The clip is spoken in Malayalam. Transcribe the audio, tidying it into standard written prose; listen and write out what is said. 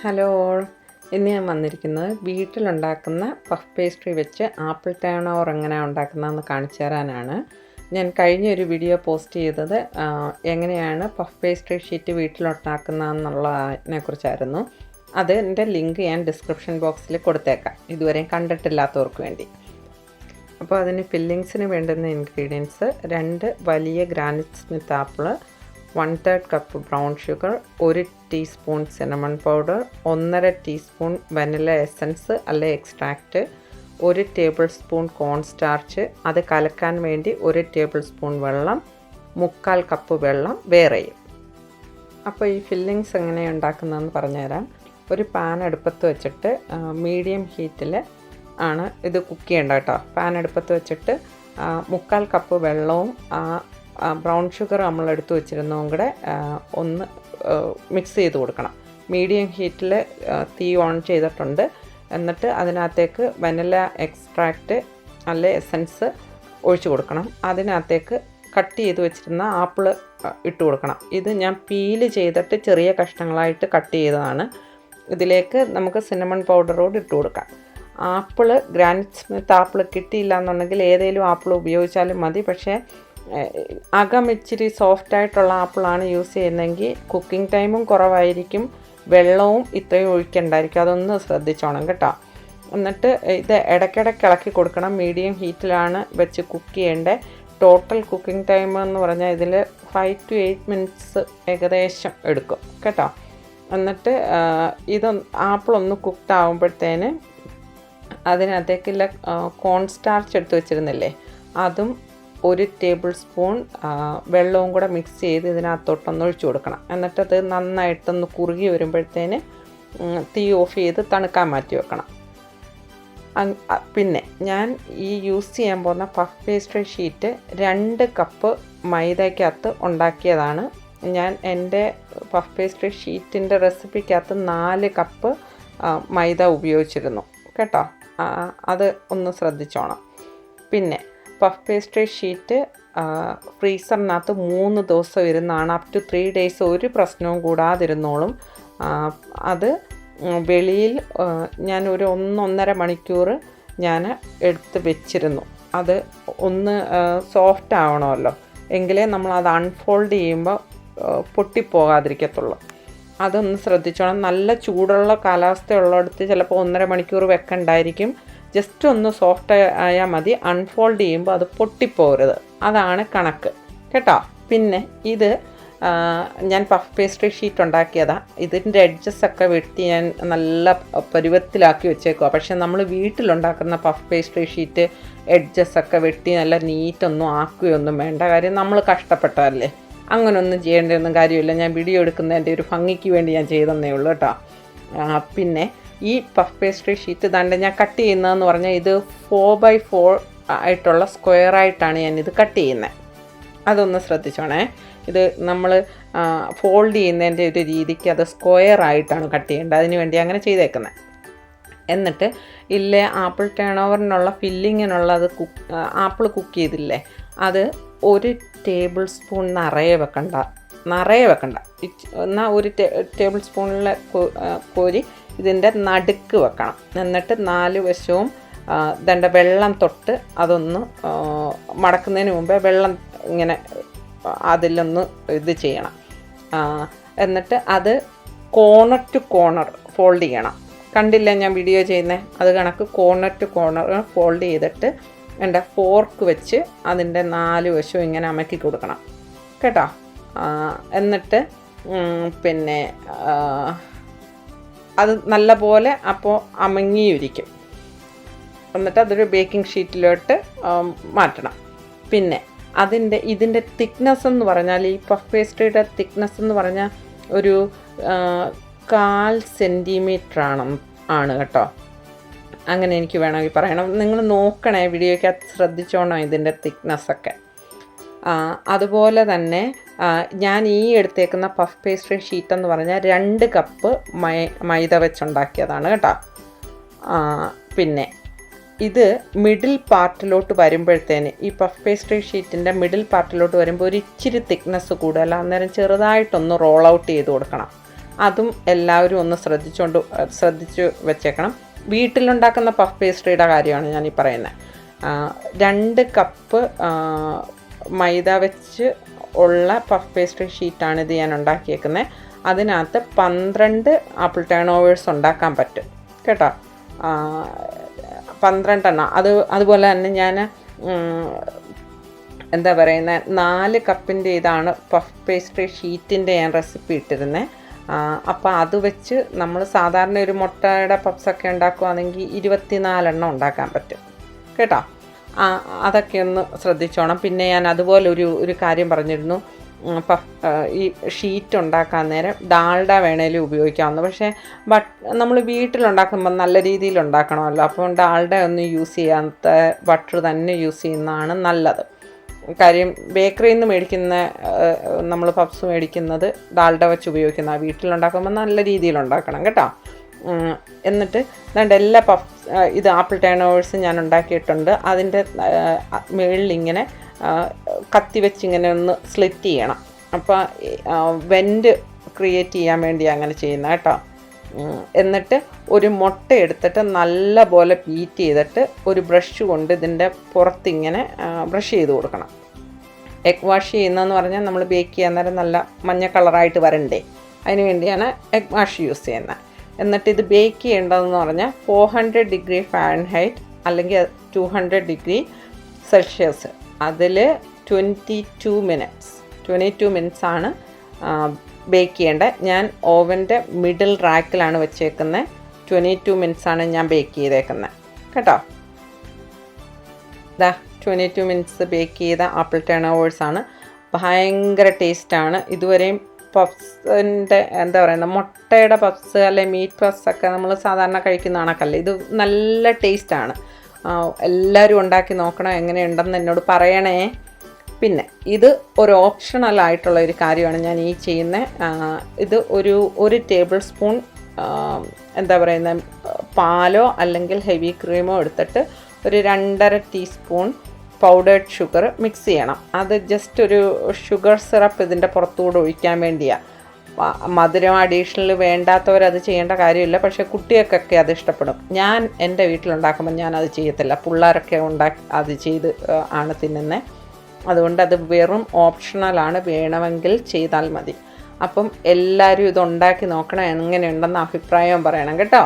ഹലോ ഓൾ, ഇന്ന് ഞാൻ വന്നിരിക്കുന്നത് വീട്ടിലുണ്ടാക്കുന്ന പഫ് പേസ്ട്രി വെച്ച് ആപ്പിൾ ടേൺ ഓവർ എങ്ങനെയാണ് ഉണ്ടാക്കുന്നതെന്ന് കാണിച്ചു തരാനാണ്. ഞാൻ കഴിഞ്ഞൊരു വീഡിയോ പോസ്റ്റ് ചെയ്തത് എങ്ങനെയാണ് പഫ് പേസ്ട്രി ഷീറ്റ് വീട്ടിലുണ്ടാക്കുന്നതെന്നുള്ളതിനെ കുറിച്ചായിരുന്നു. അതിൻ്റെ ലിങ്ക് ഞാൻ ഡിസ്ക്രിപ്ഷൻ ബോക്സിൽ കൊടുത്തേക്കാം, ഇതുവരെയും കണ്ടിട്ടില്ലാത്തവർക്ക് വേണ്ടി. അപ്പോൾ അതിന് ഫില്ലിങ്സിന് വേണ്ടുന്ന ഇൻഗ്രീഡിയൻസ് 2 വലിയ Granny Smith apple, 1/3 cup brown sugar, 1 teaspoon cinnamon powder, 1.5 teaspoon vanilla essence അല്ലെ extract, 1 tablespoon corn starch, അത് കലക്കാൻ വേണ്ടി 1 ടേബിൾ സ്പൂൺ വെള്ളം, 3/4 കപ്പ് വെള്ളം വേറെയും. അപ്പോൾ ഈ ഫില്ലിങ്സ് എങ്ങനെയാണ് ഉണ്ടാക്കുന്നതെന്ന് പറഞ്ഞുതരാം. ഒരു പാൻ അടുപ്പത്ത് വെച്ചിട്ട് മീഡിയം ഹീറ്റിൽ ആണ് ഇത് കുക്ക് ചെയ്യേണ്ടത് കേട്ടോ. പാൻ അടുപ്പത്ത് വെച്ചിട്ട് 3/4 കപ്പ് വെള്ളവും ബ്രൗൺ ഷുഗർ നമ്മൾ എടുത്ത് വെച്ചിരുന്നതും കൂടെ ഒന്ന് മിക്സ് ചെയ്ത് കൊടുക്കണം. മീഡിയം ഹീറ്റിൽ തീ ഓൺ ചെയ്തിട്ടുണ്ട്. എന്നിട്ട് അതിനകത്തേക്ക് വനില എക്സ്ട്രാക്റ്റ് അല്ലെ എസൻസ് ഒഴിച്ച് കൊടുക്കണം. അതിനകത്തേക്ക് കട്ട് ചെയ്ത് വെച്ചിരുന്ന ആപ്പിൾ ഇട്ട് കൊടുക്കണം. ഇത് ഞാൻ പീല് ചെയ്തിട്ട് ചെറിയ കഷ്ണങ്ങളായിട്ട് കട്ട് ചെയ്തതാണ്. ഇതിലേക്ക് നമുക്ക് സിനമൺ പൗഡറോട് ഇട്ട് കൊടുക്കാം. ആപ്പിൾ ഗ്രാനൈറ്റ് സ്മിത്ത് ആപ്പിൾ കിട്ടിയില്ല എന്നുണ്ടെങ്കിൽ ഏതെങ്കിലും ആപ്പിൾ ഉപയോഗിച്ചാലും മതി. പക്ഷേ അകം ഇച്ചിരി സോഫ്റ്റായിട്ടുള്ള ആപ്പിളാണ് യൂസ് ചെയ്യുന്നതെങ്കിൽ കുക്കിംഗ് ടൈമും കുറവായിരിക്കും, വെള്ളവും ഇത്രയും ഒഴിക്കണ്ടായിരിക്കും. അതൊന്ന് ശ്രദ്ധിച്ചോണം കേട്ടോ. എന്നിട്ട് ഇത് ഇടയ്ക്കിടയ്ക്ക് ഇളക്കി കൊടുക്കണം. മീഡിയം ഹീറ്റിലാണ് വെച്ച് കുക്ക് ചെയ്യേണ്ടത്. ടോട്ടൽ കുക്കിംഗ് ടൈം എന്ന് പറഞ്ഞാൽ ഇതിൽ 5 to 8 മിനിറ്റ്സ് ഏകദേശം എടുക്കും കേട്ടോ. എന്നിട്ട് ഇത് ആപ്പിളൊന്ന് കുക്ക്ഡ് ആകുമ്പോഴത്തേന് അതിനകത്തേക്കുള്ള കോൺ സ്റ്റാർച്ച് എടുത്ത് വെച്ചിരുന്നില്ലേ, അതും 1 ടേബിൾ സ്പൂൺ വെള്ളവും കൂടെ മിക്സ് ചെയ്ത് ഇതിനകത്തോട്ടൊന്ന് ഒഴിച്ചു കൊടുക്കണം. എന്നിട്ടത് നന്നായിട്ടൊന്ന് കുറുകി വരുമ്പോഴത്തേന് തീ ഓഫ് ചെയ്ത് തണുക്കാൻ മാറ്റി വെക്കണം. പിന്നെ ഞാൻ ഈ യൂസ് ചെയ്യാൻ പോകുന്ന പഫ് പേസ്ട്രി ഷീറ്റ് 2 കപ്പ് മൈദയ്ക്കകത്ത് ഉണ്ടാക്കിയതാണ്. ഞാൻ എൻ്റെ പഫ് പേസ്ട്രി ഷീറ്റിൻ്റെ റെസിപ്പിക്കകത്ത് 4 കപ്പ് മൈദ ഉപയോഗിച്ചിരുന്നു കേട്ടോ. അത് ഒന്ന് ശ്രദ്ധിച്ചോണം. പിന്നെ പഫ് പേസ്ട്രി ഷീറ്റ് ഫ്രീസറിനകത്ത് 3 ദിവസം ഇരുന്നാണ്, അപ് ടു 3 ഡേയ്സ് ഒരു പ്രശ്നവും കൂടാതിരുന്നോളും. അത് വെളിയിൽ ഞാൻ ഒരു 1-1.5 മണിക്കൂർ ഞാൻ എടുത്ത് വെച്ചിരുന്നു. അത് ഒന്ന് സോഫ്റ്റ് ആവണമല്ലോ, എങ്കിലേ നമ്മളത് അൺഫോൾഡ് ചെയ്യുമ്പോൾ പൊട്ടിപ്പോകാതിരിക്കത്തുള്ളൂ. അതൊന്ന് ശ്രദ്ധിച്ചോണം. നല്ല ചൂടുള്ള കാലാവസ്ഥയുള്ളിടത്ത് ചിലപ്പോൾ 1.5 മണിക്കൂർ വെക്കണ്ടായിരിക്കും. ജസ്റ്റ് ഒന്ന് സോഫ്റ്റ് ആയാൽ മതി. അൺഫോൾഡ് ചെയ്യുമ്പോൾ അത് പൊട്ടിപ്പോകരുത്, അതാണ് കണക്ക് കേട്ടോ. പിന്നെ ഇത് ഞാൻ പഫ് പേസ്ട്രി ഷീറ്റ് ഉണ്ടാക്കിയതാണ്. ഇതിൻ്റെ എഡ്ജസൊക്കെ വെട്ടി ഞാൻ നല്ല പരുവത്തിലാക്കി വെച്ചേക്കുക. പക്ഷേ നമ്മൾ വീട്ടിലുണ്ടാക്കുന്ന പഫ് പേസ്ട്രി ഷീറ്റ് എഡ്ജസൊക്കെ വെട്ടി നല്ല നീറ്റൊന്നും ആക്കുകയൊന്നും വേണ്ട. കാര്യം നമ്മൾ കഷ്ടപ്പെട്ടതല്ലേ, അങ്ങനെയൊന്നും ചെയ്യേണ്ടതൊന്നും കാര്യമില്ല. ഞാൻ വീഡിയോ എടുക്കുന്നതിൻ്റെ ഒരു ഭംഗിക്ക് വേണ്ടി ഞാൻ ചെയ്തെന്നേ ഉള്ളൂ കേട്ടോ. പിന്നെ ഈ പഫ് പേസ്ട്രി ഷീറ്റ് ദാണ്ട് ഞാൻ കട്ട് ചെയ്യുന്നതെന്ന് പറഞ്ഞാൽ ഇത് 4x4 ആയിട്ടുള്ള സ്ക്വയറായിട്ടാണ് ഞാനിത് കട്ട് ചെയ്യുന്നത്. അതൊന്ന് ശ്രദ്ധിച്ചോണേ. ഇത് നമ്മൾ ഫോൾഡ് ചെയ്യുന്നതിൻ്റെ ഒരു രീതിക്ക് അത് സ്ക്വയറായിട്ടാണ് കട്ട് ചെയ്യേണ്ടത്. അതിന് വേണ്ടി അങ്ങനെ ചെയ്തേക്കുന്നത്. എന്നിട്ട് ഇല്ലേ ആപ്പിൾ ടേൺ ഓവറിനുള്ള ഫില്ലിങ്ങിനുള്ളത് ആപ്പിൾ കുക്ക് ചെയ്തില്ലേ, അത് 1 ടേബിൾ സ്പൂൺ നിറയെ വെക്കണ്ട. എന്നാൽ 1 ടേബിൾ സ്പൂണിലെ കോരി ഇതിൻ്റെ നടുക്ക് വെക്കണം. എന്നിട്ട് 4 വശവും ദണ്ട വെള്ളം തൊട്ട് അതൊന്ന് മടക്കുന്നതിന് മുമ്പേ വെള്ളം ഇങ്ങനെ അതിലൊന്ന് ഇത് ചെയ്യണം. എന്നിട്ട് അത് കോർണർ ടു കോർണർ ഫോൾഡ് ചെയ്യണം. കണ്ടില്ല ഞാൻ വീഡിയോ ചെയ്യുന്നത്? അത് കണക്ക് കോർണർ ടു കോർണർ ഫോൾഡ് ചെയ്തിട്ട് എൻ്റെ ഫോർക്ക് വെച്ച് അതിൻ്റെ 4 വശവും ഇങ്ങനെ അമക്കി കൊടുക്കണം കേട്ടോ. എന്നിട്ട് പിന്നെ അത് നല്ല പോലെ അപ്പോൾ അമങ്ങിയിരിക്കും. എന്നിട്ട് അതൊരു ബേക്കിംഗ് ഷീറ്റിലോട്ട് മാറ്റണം. പിന്നെ ഇതിൻ്റെ തിക്നെസ് എന്ന് പറഞ്ഞാൽ, ഈ പഫ് പേസ്ട്രിയുടെ തിക്നെസ് എന്ന് പറഞ്ഞാൽ ഒരു 1/4 സെൻറ്റിമീറ്റർ ആണ് കേട്ടോ. അങ്ങനെ എനിക്ക് വേണമെങ്കിൽ പറയണം. നിങ്ങൾ നോക്കണേ, വീഡിയോയ്ക്കകത്ത് ശ്രദ്ധിച്ചോണം ഇതിൻ്റെ തിക്നെസ്സൊക്കെ. അതുപോലെ തന്നെ ഞാൻ ഈ എടുത്തേക്കുന്ന പഫ് പേസ്ട്രി ഷീറ്റ് എന്ന് പറഞ്ഞാൽ 2 കപ്പ് മൈദ വെച്ചുണ്ടാക്കിയതാണ് കേട്ടോ. പിന്നെ ഇത് മിഡിൽ പാർട്ടിലോട്ട് വരുമ്പോഴത്തേന്, ഈ പഫ് പേസ്ട്രി ഷീറ്റിൻ്റെ മിഡിൽ പാർട്ടിലോട്ട് വരുമ്പോൾ ഒരു ഇച്ചിരി തിക്നെസ് കൂടുതൽ, അന്നേരം ചെറുതായിട്ടൊന്ന് റോൾ ഔട്ട് ചെയ്ത് കൊടുക്കണം. അതും എല്ലാവരും ഒന്ന് ശ്രദ്ധിച്ചു വെച്ചേക്കണം. വീട്ടിലുണ്ടാക്കുന്ന പഫ് പേസ്ട്രിയുടെ കാര്യമാണ് ഞാനീ പറയുന്നത്. 2 കപ്പ് മൈദ വെച്ച് ഉള്ള പഫ് പേസ്ട്രി ഷീറ്റാണ് ഇത് ഞാൻ ഉണ്ടാക്കിയേക്കുന്നത്. അതിനകത്ത് 12 ആപ്പിൾ ടേൺ ഓവേഴ്സ് ഉണ്ടാക്കാൻ പറ്റും കേട്ടോ. 12 എണ്ണം. അതുപോലെ തന്നെ ഞാൻ എന്താ പറയുന്നത് 4 കപ്പിൻ്റെ ഇതാണ് പഫ് പേസ്ട്രി ഷീറ്റിൻ്റെ ഞാൻ റെസിപ്പി ഇട്ടിരുന്നത്. അപ്പോൾ അത് വെച്ച് നമ്മൾ സാധാരണ ഒരു മുട്ടയുടെ പപ്സൊക്കെ ഉണ്ടാക്കുകയാണെങ്കിൽ 24 എണ്ണം ഉണ്ടാക്കാൻ പറ്റും കേട്ടോ. അതൊക്കെ ഒന്ന് ശ്രദ്ധിച്ചോണം. പിന്നെ ഞാൻ അതുപോലെ ഒരു കാര്യം പറഞ്ഞിരുന്നു, ഈ ഷീറ്റ് ഉണ്ടാക്കാൻ നേരം ഡാൽഡ വേണേലും ഉപയോഗിക്കാവുന്നു. പക്ഷേ നമ്മൾ വീട്ടിലുണ്ടാക്കുമ്പോൾ നല്ല രീതിയിൽ ഉണ്ടാക്കണമല്ലോ. അപ്പോൾ ഡാൽഡ ഒന്നും യൂസ് ചെയ്യാത്ത ബട്ടർ തന്നെ യൂസ് ചെയ്യുന്നതാണ് നല്ലത്. കാര്യം ബേക്കറിയിൽ നിന്ന് മേടിക്കുന്ന നമ്മൾ പപ്സ് മേടിക്കുന്നത് ഡാൽഡ വെച്ച് ഉപയോഗിക്കുന്ന, വീട്ടിലുണ്ടാക്കുമ്പോൾ നല്ല രീതിയിൽ ഉണ്ടാക്കണം കേട്ടോ. എന്നിട്ട് എല്ലാ ഇത് ആപ്പിൾ ടേൺ ഓവേഴ്സ് ഞാൻ ഉണ്ടാക്കിയിട്ടുണ്ട്. അതിൻ്റെ മുകളിലിങ്ങനെ കത്തി വെച്ചിങ്ങനെ ഒന്ന് സ്ലിറ്റ് ചെയ്യണം. അപ്പോൾ വെൻറ്റ് ക്രിയേറ്റ് ചെയ്യാൻ വേണ്ടി അങ്ങനെ ചെയ്യുന്നത് കേട്ടോ. എന്നിട്ട് ഒരു മുട്ട എടുത്തിട്ട് നല്ല പോലെ ബീറ്റ് ചെയ്തിട്ട് ഒരു ബ്രഷ് കൊണ്ട് ഇതിൻ്റെ പുറത്തിങ്ങനെ ബ്രഷ് ചെയ്ത് കൊടുക്കണം. എഗ് വാഷ് ചെയ്യുന്നതെന്ന് പറഞ്ഞാൽ നമ്മൾ ബേക്ക് ചെയ്യാൻ നേരം നല്ല മഞ്ഞ കളറായിട്ട് വരണ്ടേ, അതിന് വേണ്ടിയാണ് എഗ് വാഷ് യൂസ് ചെയ്യുന്നത്. എന്നിട്ട് ഇത് ബേക്ക് ചെയ്യേണ്ടതെന്ന് പറഞ്ഞാൽ 400 ഡിഗ്രി ഫാരൻഹൈറ്റ് അല്ലെങ്കിൽ 200 ഡിഗ്രി സെൽഷ്യസ്, അതിൽ 22 മിനിറ്റ്സ് ആണ് ബേക്ക് ചെയ്യേണ്ടത്. ഞാൻ ഓവൻ്റെ മിഡിൽ റാക്കിലാണ് വെച്ചേക്കുന്നത്. 22 മിനിറ്റ്സ് ആണ് ഞാൻ ബേക്ക് ചെയ്തേക്കുന്നത് കേട്ടോ. 22 മിനിറ്റ്സ് ബേക്ക് ചെയ്ത ആപ്പിൾ ടേൺ ഓവേഴ്സാണ്. ഭയങ്കര ടേസ്റ്റാണ്. ഇതുവരെയും പഫ്സിൻ്റെ എന്താ പറയുന്നത്, മുട്ടയുടെ പഫ്സ് അല്ലെങ്കിൽ മീറ്റ് പഫ്സൊക്കെ നമ്മൾ സാധാരണ കഴിക്കുന്ന കണക്കല്ല, ഇത് നല്ല ടേസ്റ്റാണ്. എല്ലാവരും ഉണ്ടാക്കി നോക്കണം, എങ്ങനെയുണ്ടെന്ന് എന്നോട് പറയണേ. പിന്നെ ഇത് ഒരു ഓപ്ഷണലായിട്ടുള്ള ഒരു കാര്യമാണ് ഞാൻ ഈ ചെയ്യുന്നത്. ഇത് ഒരു ടേബിൾ സ്പൂൺ എന്താ പറയുന്നത് പാലോ അല്ലെങ്കിൽ ഹെവി ക്രീമോ എടുത്തിട്ട് ഒരു 2.5 ടീസ്പൂൺ പൗഡേർഡ് ഷുഗർ മിക്സ് ചെയ്യണം. അത് ജസ്റ്റ് ഒരു ഷുഗർ സിറപ്പ് ഇതിൻ്റെ പുറത്തുകൂടെ ഒഴിക്കാൻ വേണ്ടിയാണ്. മധുരം അഡീഷണൽ വേണ്ടാത്തവരത് ചെയ്യേണ്ട കാര്യമില്ല, പക്ഷേ കുട്ടികൾക്കൊക്കെ അത് ഇഷ്ടപ്പെടും. ഞാൻ എൻ്റെ വീട്ടിലുണ്ടാക്കുമ്പോൾ ഞാനത് ചെയ്യത്തില്ല, പിള്ളേരൊക്കെ അത് ചെയ്ത് ആണ് തിന്നുന്നത്. അതുകൊണ്ട് അത് വെറും ഓപ്ഷണലാണ്, വേണമെങ്കിൽ ചെയ്താൽ മതി. അപ്പം എല്ലാവരും ഇതുണ്ടാക്കി നോക്കണം, എങ്ങനെയുണ്ടെന്ന് അഭിപ്രായം പറയണം കേട്ടോ.